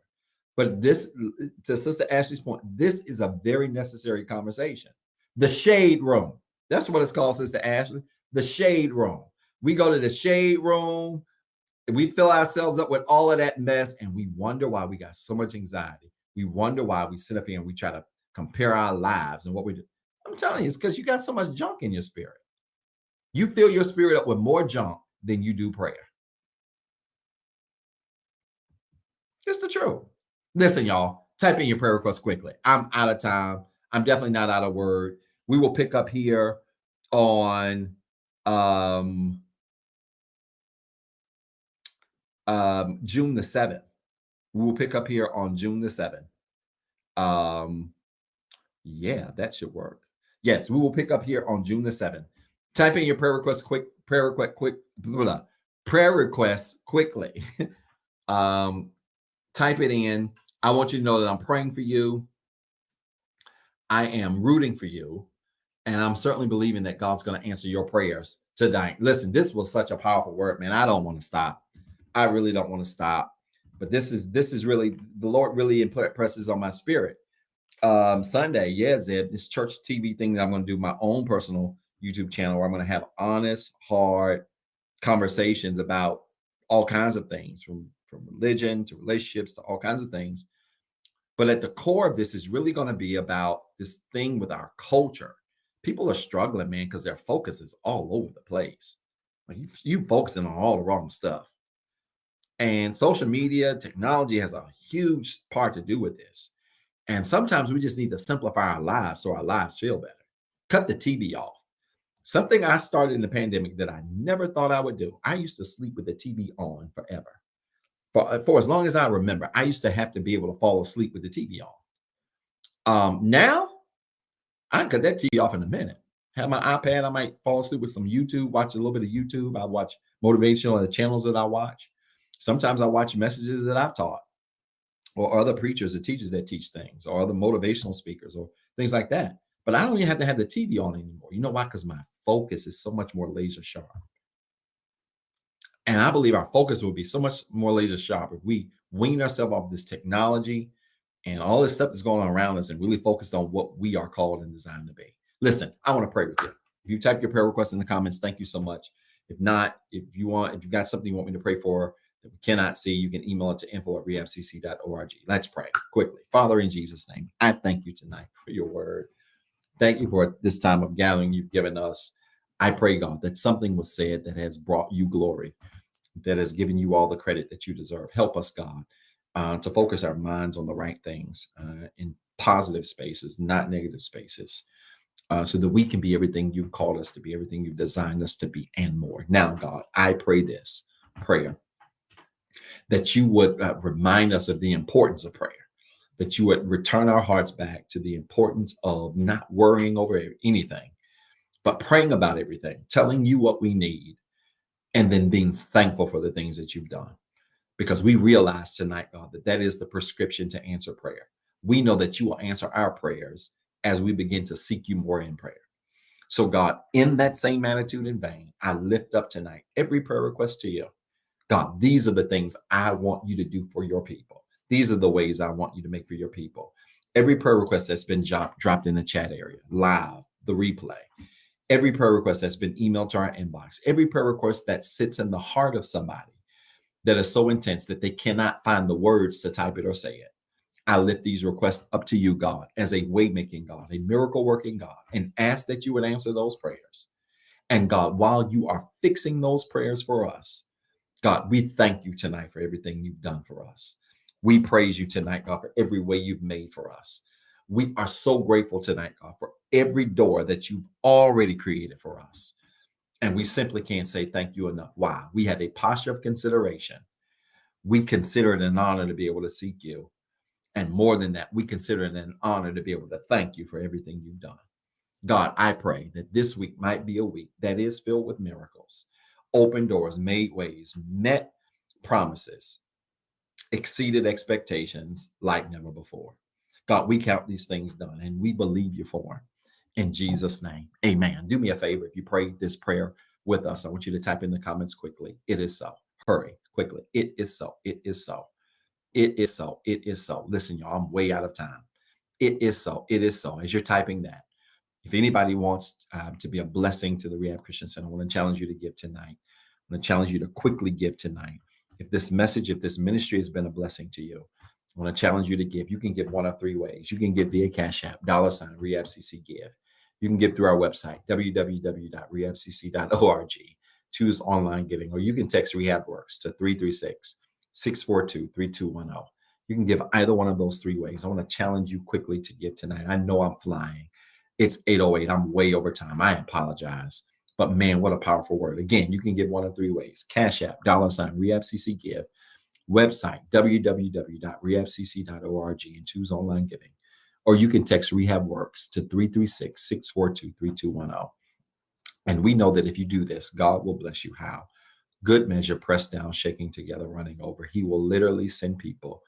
S1: But this, to Sister Ashley's point, this is a very necessary conversation. The shade room. That's what it's called, Sister Ashley. The shade room. We go to the shade room. We fill ourselves up with all of that mess, and we wonder why we got so much anxiety. We wonder why we sit up here and we try to compare our lives and what we do. I'm telling you, it's because you got so much junk in your spirit. You fill your spirit up with more junk than you do prayer. It's the truth. Listen, y'all, type in your prayer request quickly. I'm out of time. I'm definitely not out of word. We will pick up here on June the 7th. We will pick up here on June the 7th. Yeah, that should work. Yes, we will pick up here on June the 7th. Type in your prayer request quickly. Type it in. I want you to know that I'm praying for you. I am rooting for you. And I'm certainly believing that God's going to answer your prayers tonight. Listen, this was such a powerful word, man. I don't want to stop. I really don't want to stop. But this is really, the Lord really impresses on my spirit. Sunday, yeah, Zeb, this church TV thing that I'm going to do, my own personal YouTube channel, where I'm going to have honest, hard conversations about all kinds of things, from religion to relationships to all kinds of things. But at the core of this is really going to be about this thing with our culture. People are struggling, man, because their focus is all over the place. Like you focusing on all the wrong stuff. And social media, technology has a huge part to do with this. And sometimes we just need to simplify our lives so our lives feel better. Cut the TV off. Something I started in the pandemic that I never thought I would do. I used to sleep with the TV on forever. For as long as I remember, I used to have to be able to fall asleep with the TV on. Now I can cut that TV off in a minute. Have my iPad, I might fall asleep with some YouTube, watch a little bit of YouTube. I watch motivational channels that I watch. Sometimes I watch messages that I've taught, or other preachers or teachers that teach things, or other motivational speakers, or things like that. But I don't even have to have the TV on anymore. You know why? Because my focus is so much more laser sharp. And I believe our focus will be so much more laser sharp if we wean ourselves off this technology and all this stuff that's going on around us and really focused on what we are called and designed to be. Listen, I want to pray with you. If you type your prayer request in the comments, thank you so much. If not, if you've got something you want me to pray for that we cannot see, you can email it to info@rehabcc.org. Let's pray quickly. Father, in Jesus' name, I thank you tonight for your word. Thank you for this time of gathering you've given us. I pray, God, that something was said that has brought you glory, that has given you all the credit that you deserve. Help us, God, to focus our minds on the right things in positive spaces, not negative spaces, so that we can be everything you've called us to be, everything you've designed us to be, and more. Now, God, I pray this prayer that you would remind us of the importance of prayer, that you would return our hearts back to the importance of not worrying over anything, but praying about everything, telling you what we need, and then being thankful for the things that you've done. Because we realize tonight, God, that that is the prescription to answer prayer. We know that you will answer our prayers as we begin to seek you more in prayer. So, God, in that same attitude and vein, I lift up tonight every prayer request to you. God, these are the things I want you to do for your people. These are the ways I want you to make for your people. Every prayer request that's been dropped in the chat area, live, the replay, every prayer request that's been emailed to our inbox, every prayer request that sits in the heart of somebody that is so intense that they cannot find the words to type it or say it. I lift these requests up to you, God, as a way-making God, a miracle-working God, and ask that you would answer those prayers. And God, while you are fixing those prayers for us, God, we thank you tonight for everything you've done for us. We praise you tonight, God, for every way you've made for us. We are so grateful tonight, God, for every door that you've already created for us. And we simply can't say thank you enough. Why? We have a posture of consideration. We consider it an honor to be able to seek you. And more than that, we consider it an honor to be able to thank you for everything you've done. God, I pray that this week might be a week that is filled with miracles, open doors, made ways, met promises, exceeded expectations like never before. God, we count these things done and we believe you for them. In Jesus' name, amen. Do me a favor. If you pray this prayer with us, I want you to type in the comments quickly. It is so. Hurry, quickly. It is so. It is so. It is so. It is so. Listen, y'all, I'm way out of time. It is so. It is so. As you're typing that, if anybody wants to be a blessing to the Rehab Christian Center, I want to challenge you to give tonight. I want to challenge you to quickly give tonight. If this message, if this ministry has been a blessing to you, I want to challenge you to give. You can give one of three ways. You can give via Cash App, $RehabCC Give. You can give through our website, www.rehabcc.org. Choose online giving, or you can text RehabWorks to 336-642-3210. You can give either one of those three ways. I want to challenge you quickly to give tonight. I know I'm flying. It's 8:08. I'm way over time. I apologize. But man, what a powerful word. Again, you can give one of three ways. Cash App, $RehabCC Give. Website, www.rehabcc.org, and choose online giving. Or you can text RehabWorks to 336-642-3210. And we know that if you do this, God will bless you. How? Good measure, pressed down, shaking together, running over. He will literally send people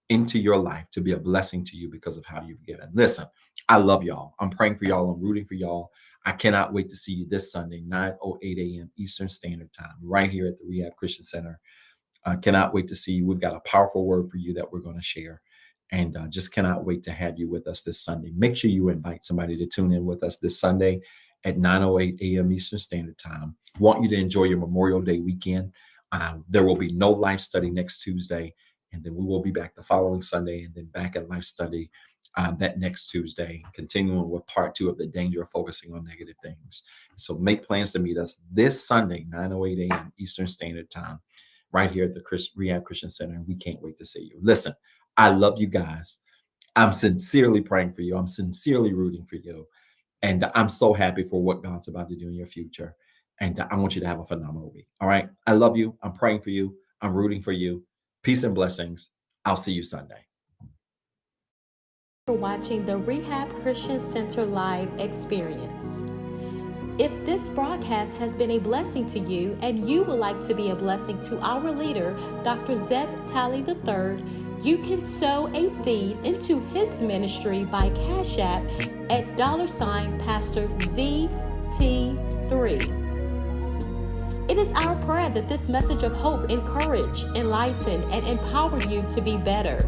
S1: into your life to be a blessing to you because of how you've given. Listen, I love y'all. I'm praying for y'all. I'm rooting for y'all. I cannot wait to see you this Sunday, 9:08 a.m. Eastern Standard Time, right here at the Rehab Christian Center. I cannot wait to see you. We've got a powerful word for you that we're going to share. And just cannot wait to have you with us this Sunday. Make sure you invite somebody to tune in with us this Sunday at 9:08 a.m. Eastern Standard Time. Want you to enjoy your Memorial Day weekend. There will be no life study next Tuesday, and then we will be back the following Sunday, and then back at life study that next Tuesday, continuing with part 2 of the danger of focusing on negative things. So make plans to meet us this Sunday, 9:08 a.m. Eastern Standard Time, right here at the Rehab Christian Center. And we can't wait to see you. Listen, I love you guys. I'm sincerely praying for you. I'm sincerely rooting for you. And I'm so happy for what God's about to do in your future. And I want you to have a phenomenal week. All right. I love you. I'm praying for you. I'm rooting for you. Peace and blessings. I'll see you Sunday.
S2: For watching the Rehab Christian Center Live experience. If this broadcast has been a blessing to you and you would like to be a blessing to our leader, Dr. Zeb Talley III, you can sow a seed into his ministry by Cash App at $Pastor ZT3. It is our prayer that this message of hope encourage, enlighten, and empower you to be better.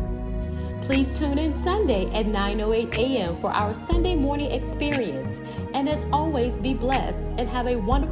S2: Please tune in Sunday at 9:08 a.m. for our Sunday morning experience. And as always, be blessed and have a wonderful